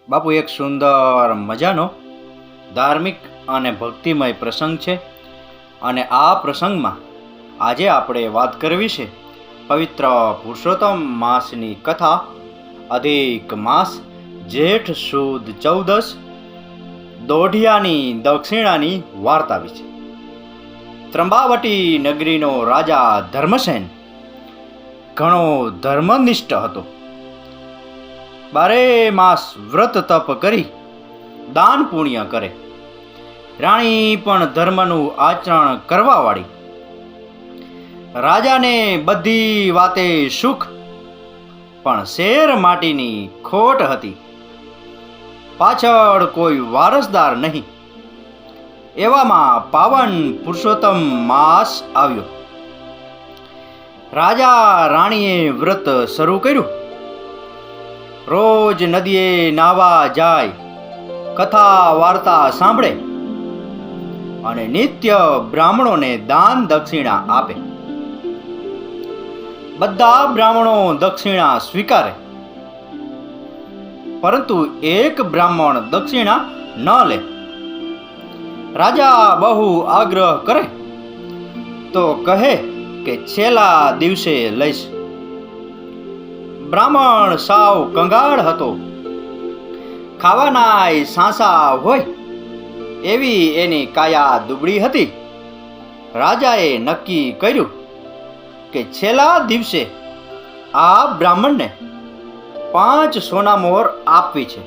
બાપુ, એક સુંદર મજાનો ધાર્મિક અને ભક્તિમય પ્રસંગ છે અને આ પ્રસંગમાં આજે આપણે વાત કરવી છે પવિત્ર પુરુષોત્તમ માસની કથા, અધિક માસ, જેઠ સુદ 14, દોઢિયાની દક્ષિણાની વાર્તા વિશે. ત્રંબાવટી નગરીનો રાજા ધર્મસેન ઘણો ધર્મનિષ્ઠ હતો. 12 માસ વ્રત તપ કરી દાન પુણ્ય કરે. રાણી પણ ધર્મનું આચરણ કરવાવાળી. રાજાને બધી વાતે સુખ, પણ શેર માટીની ખોટ હતી. પાછળ કોઈ વારસદાર નહીં. એવામાં પાવન પુરુષોત્તમ માસ આવ્યો. રાજા રાણીએ વ્રત શરૂ કર્યું. રોજ નદીએ નાવા જાય, કથા વાર્તા સાંભળે અને નિત્ય બ્રાહ્મણોને દાન દક્ષિણા આપે. બધા બ્રાહ્મણો દક્ષિણા સ્વીકારે, પરંતુ એક બ્રાહ્મણ દક્ષિણા ન લે. રાજા બહુ આગ્રહ કરે તો કહે કે છેલ્લા દિવસે લઈશ. બ્રાહ્મણ સાવ કંગાળ હતો. ખાવાનાય સાંસા હોય એવી એની કાયા દુબળી હતી. રાજાએ નક્કી કર્યું કે છેલ્લા દિવસે આ બ્રાહ્મણને 5 સોનામોહર આપવી છે.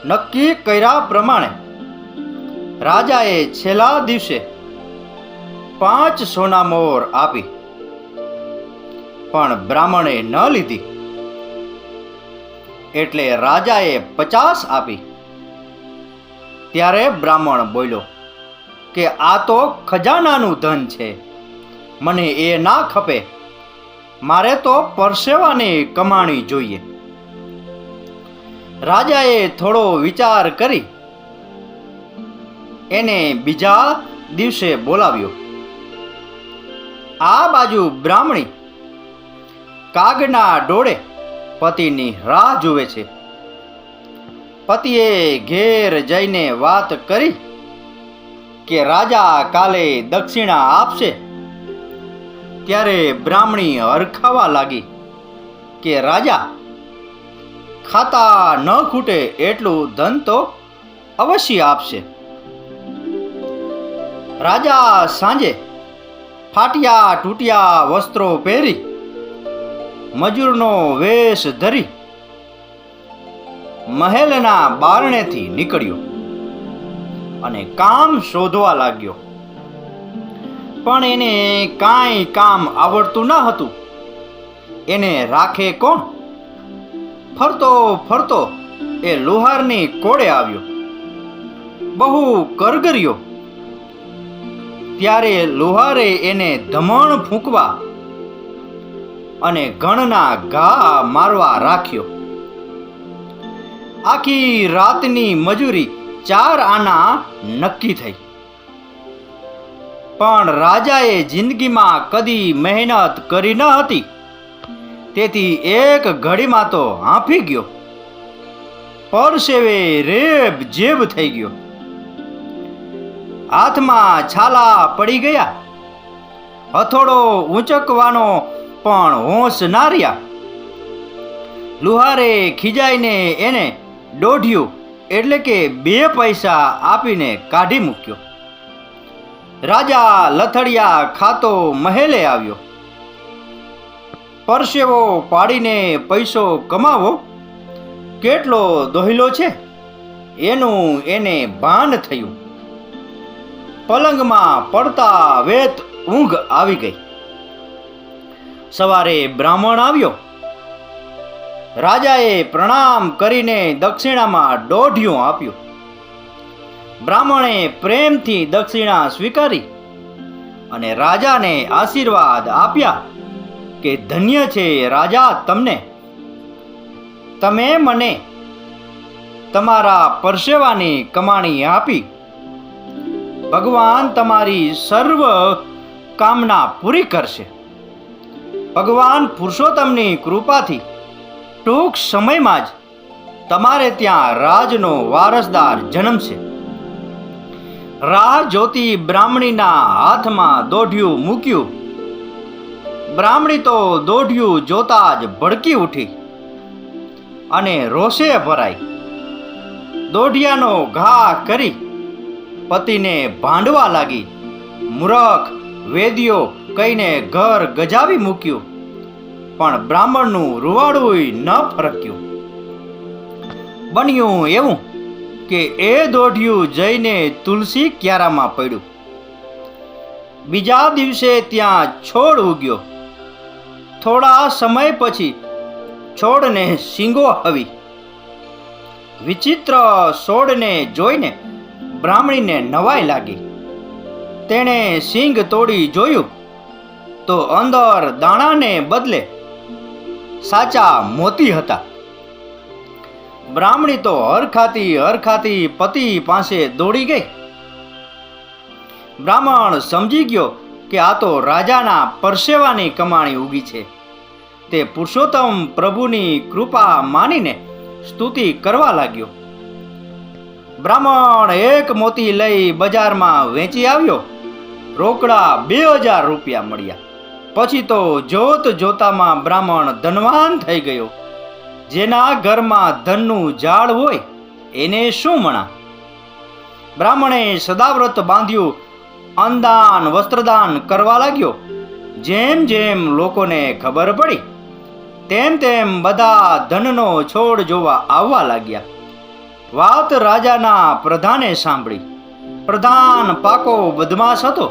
નક્કી કર્યા પ્રમાણે રાજાએ છેલ્લા દિવસે 5 સોનામોહર આપી, પણ બ્રાહ્મણે ન લીધી. એટલે રાજાએ 50 આપી. ત્યારે બ્રાહ્મણ બોલ્યો કે આ તો ખજાનાનું ધન છે, મને એ ના ખપે. મારે તો પરસેવાની કમાણી જોઈએ. રાજાએ થોડો વિચાર કરી એને બીજા દિવસે બોલાવ્યો. આ બાજુ બ્રાહ્મણી કાગના ડોળે પતિની રાહ જુએ છે. પતિએ ઘેર જઈને વાત કરી કે રાજા કાલે દક્ષિણા આપશે. ત્યારે બ્રાહ્મણી હરખાવા લાગી કે રાજા ખાતા ન ખૂટે એટલું ધન તો અવશ્ય આપશે. રાજા સાંજે ફાટ્યા તૂટ્યા વસ્ત્રો પહેરી, મજૂરનો વેશ ધરી મહેલના બારણેથી નીકળ્યો અને કામ શોધવા લાગ્યો. પણ એને કાંઈ કામ આવડતું ન હતું. એને રાખે કોણ? ફરતો ફરતો એ લુહારની કોડે આવ્યો. બહુ કરગર્યો. ત્યારે લુહારે એને ધમણ ફૂંકવા અને ઘણના ઘા મારવા રાખ્યો. આખી રાતની મજૂરી 4 આના નક્કી થઈ. પણ રાજાએ જિંદગીમાં કદી મહેનત કરી ન હતી, તેથી એક ઘડીમાં તો હાંફી ગયો. પરસેવે રેબ જેબ થઈ ગયો. હાથમાં છાલા પડી ગયા. હથોડો ઊંચકવાનો પણ હોશ ના રહ્યા. લુહારે ખીજાઈને એને દોઢિયું એટલે કે 2 પૈસા આપીને કાઢી મૂક્યો. રાજા લથડિયા ખાતો મહેલે આવ્યો. પરસેવો પાડીને પૈસો કમાવો કેટલો દોહિલો છે એનું એને ભાન થયું. પલંગમાં પડતા વેત ઊંઘ આવી ગઈ. સવારે બ્રાહ્મણ આવ્યો. રાજાએ પ્રણામ કરીને દક્ષિણામાં દોઢિયું આપ્યું. બ્રાહ્મણે પ્રેમથી દક્ષિણા સ્વીકારી અને રાજાને આશીર્વાદ આપ્યા કે ધન્ય છે રાજા તમને. તમે મને તમારા પરસેવાની કમાણી આપી. ભગવાન તમારી સર્વ કામના પૂરી કરશે. ભગવાન પુરુષોત્તમની કૃપાથી ટૂંક સમયમાં જ તમારે ત્યાં રાજનો વારસદાર જન્મશે. રાહ જોતી બ્રાહ્મણીના હાથમાં દોઢિયું મૂક્યું. બ્રાહ્મણી તો દોઢિયું જોતા જ ભડકી ઉઠી અને રોષે ભરાઈ. દોઢિયાનો ઘા કરી પતિને ભાંડવા લાગી. મૂરખ વેદીઓ કહીને ઘર ગજાવી મૂક્યું, પણ બ્રાહ્મણનું રૂવાડું ન ફરક્યું. બન્યું એવું કે એ દોઢિયું જઈને તુલસી ક્યારામાં પડ્યું. બીજા દિવસે ત્યાં છોડ ઉગ્યો. થોડા સમય પછી છોડને શીંગો આવી. વિચિત્ર છોડને જોઈને બ્રાહ્મણીને નવાઈ લાગી. તેણે શીંગ તોડી જોયું તો અંદર દાણાને બદલે સાચા મોતી હતા. બ્રાહ્મણી તો હરખાતી પતિ પાસે દોડી ગઈ. બ્રાહ્મણ સમજી ગયો કે આ તો રાજાના પરસેવાની કમાણી ઉગી છે. તે પુરુષોત્તમ પ્રભુની કૃપા માનીને સ્તુતિ કરવા લાગ્યો. બ્રાહ્મણ એક મોતી લઈ બજારમાં વેચી આવ્યો. રોકડા 2000 રૂપિયા મળ્યા. પછી તો જોત જોતામાં બ્રાહ્મણ ધનવાન થઈ ગયો. જેના ઘરમાં ધનનું ઝાડ હોય એને શું મણા. બ્રાહ્મણે સદાવ્રત બાંધ્યું, અન્નદાન વસ્ત્રદાન કરવા લાગ્યો. જેમ જેમ લોકોને ખબર પડી તેમ તેમ બધા ધનનો છોડ જોવા આવવા લાગ્યા. વાત રાજાના પ્રધાને સાંભળી. પ્રધાન પાકો બદમાશ હતો.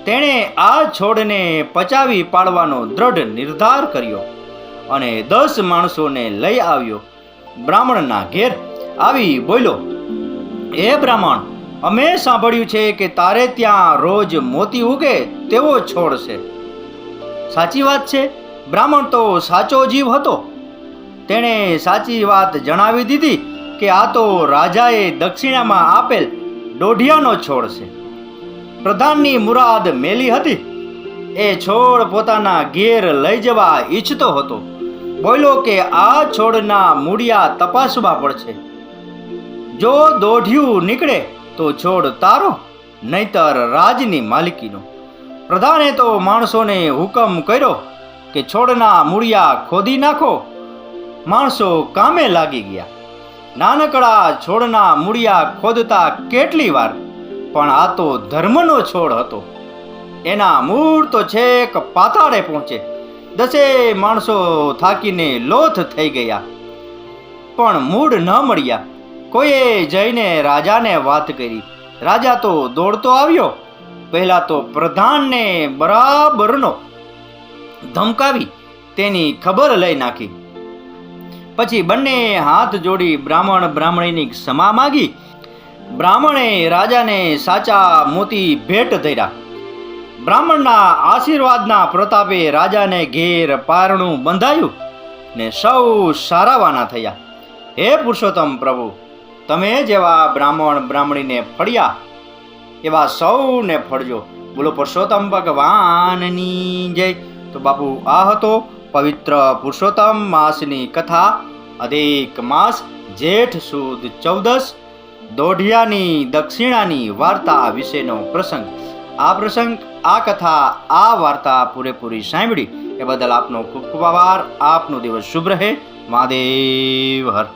તેણે આ છોડને પચાવી પાડવાનો દ્રઢ નિર્ધાર કર્યો અને 10 માણસોને લઈ આવ્યો. બ્રાહ્મણના ઘેર આવી બોલ્યો, હે બ્રાહ્મણ, અમે સાંભળ્યું છે કે તારે ત્યાં રોજ મોતી ઉગે તેવો છોડ છે. સાચી વાત છે? બ્રાહ્મણ તો સાચો જીવ હતો. તેણે સાચી વાત જણાવી દીધી કે આ તો રાજાએ દક્ષિણામાં આપેલ દોઢિયાનો છોડ છે. પ્રધાનની મુરાદ મેલી હતી. એ છોડ પોતાના ઘેર લઈ જવા ઈચ્છતો હતો. બોલ્યો કે આ છોડના મૂળિયા તપાસવા પડશે. જો દોઢિયું નીકળે તો છોડ તારો, નહીતર રાજની માલિકીનો. પ્રધાને તો માણસોને હુકમ કર્યો કે છોડના મૂળિયા ખોદી નાખો. માણસો કામે લાગી ગયા. નાનકડા છોડના મૂળિયા ખોદતા કેટલી વાર, પણ આ તો ધર્મનો છોડ હતો. એના મૂળ તો છેક પાતાળે પહોંચે. 10 માણસો થાકીને લોથ થઈ ગયા, પણ મૂળ ન મળ્યા. કોઈએ જઈને રાજાને વાત કરી. રાજા તો દોડતો આવ્યો. પહેલા તો પ્રધાનને બરાબરનો ધમકાવી તેની ખબર લઈ નાખી. પછી બંને હાથ જોડી બ્રાહ્મણ બ્રાહ્મણીની ક્ષમા માગી. બ્રાહ્મણે રાજાને સાચા મોતી ભેટ ધર્યા. બ્રાહ્મણના આશીર્વાદના પ્રતાપે રાજાને ઘેર પારણું બંધાયું ને સૌ સારાવાના થયા. હે પુરુષોત્તમ પ્રભુ, તમે જેવા બ્રાહ્મણ બ્રાહ્મણીને ફળ્યા એવા સૌને ફળજો. બોલો પુરુષોત્તમ ભગવાનની જય. તો બાપુ, આ હતો પવિત્ર પુરુષોત્તમ માસની કથા. અધિક માસ જેઠ સુદ 14, દોઢિયાની દક્ષિણાની વાર્તા વિશેનો પ્રસંગ. આ પ્રસંગ, આ કથા, આ વાર્તા પૂરેપૂરી સાંભળી એ બદલ આપનો ખૂબ ખૂબ આભાર. આપનો દિવસ શુભ રહે. મહાદેવ હર.